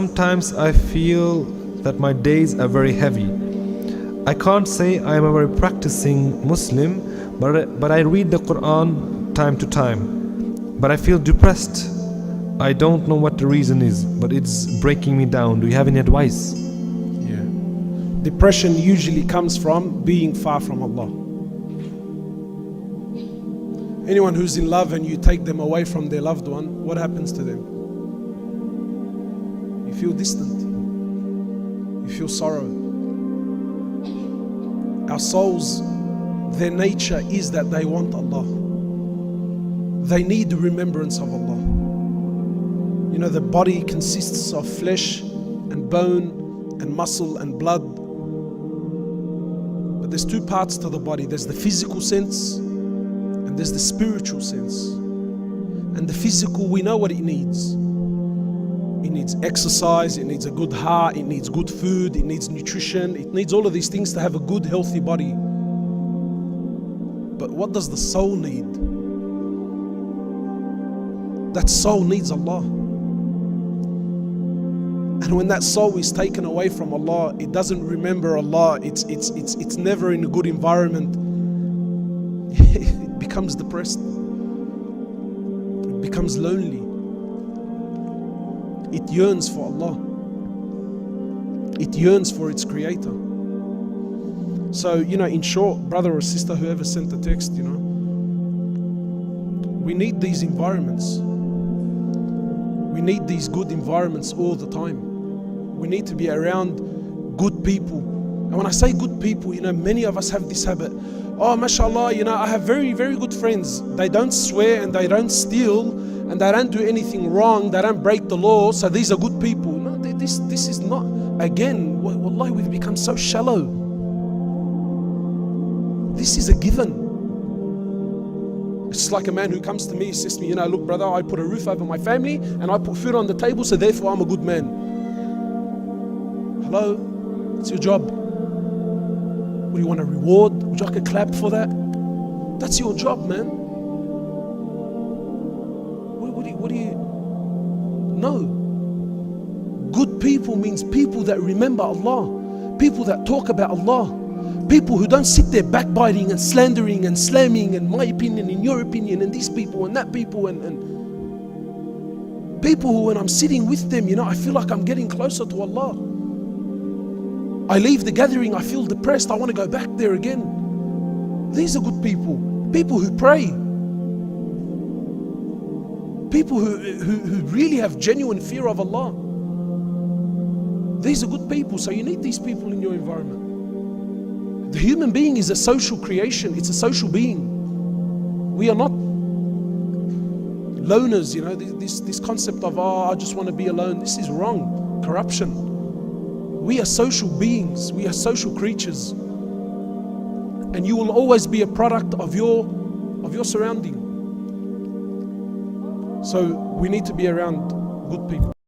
Sometimes I feel that my days are very heavy. I can't say I am a very practicing Muslim, but I read the Quran time to time. But I feel depressed. I don't know what the reason is, but it's breaking me down. Do you have any advice? Yeah. Depression usually comes from being far from Allah. Anyone who's in love and you take them away from their loved one, what happens to them? You feel distant. You feel sorrow. Our souls, their nature is that they want Allah. They need the remembrance of Allah. You know, the body consists of flesh and bone and muscle and blood. But there's two parts to the body. There's the physical sense and there's the spiritual sense. And the physical, we know what it needs. It needs exercise, it needs a good heart, it needs good food, it needs nutrition, it needs all of these things to have a good, healthy body. But what does the soul need? That soul needs Allah. And when that soul is taken away from Allah, it doesn't remember Allah, it's never in a good environment. It becomes depressed. It becomes lonely. It yearns for Allah. It yearns for its Creator. So, in short, brother or sister, whoever sent the text, we need these environments. We need these good environments all the time. We need to be around good people. And when I say good people, many of us have this habit. Oh, mashallah, I have very, very good friends. They don't swear and they don't steal and they don't do anything wrong. They don't break the law. So these are good people. No, this is not. Again, wallahi, we've become so shallow. This is a given. It's like a man who comes to me, he says to me, look brother, I put a roof over my family and I put food on the table, so therefore I'm a good man. Hello? It's your job. What do you want, a reward? Would you like a clap for that? That's your job, man. What do you know? Good people means people that remember Allah, people that talk about Allah, people who don't sit there backbiting and slandering and slamming and my opinion and your opinion and these people and that people and people who, when I'm sitting with them, I feel like I'm getting closer to Allah. I leave the gathering, I feel depressed, I want to go back there again. These are good people. People who pray. People who really have genuine fear of Allah. These are good people, so you need these people in your environment. The human being is a social creation, it's a social being. We are not loners, this concept of, I just want to be alone. This is wrong, corruption. We are social beings, we are social creatures. And you will always be a product of your surrounding. So we need to be around good people.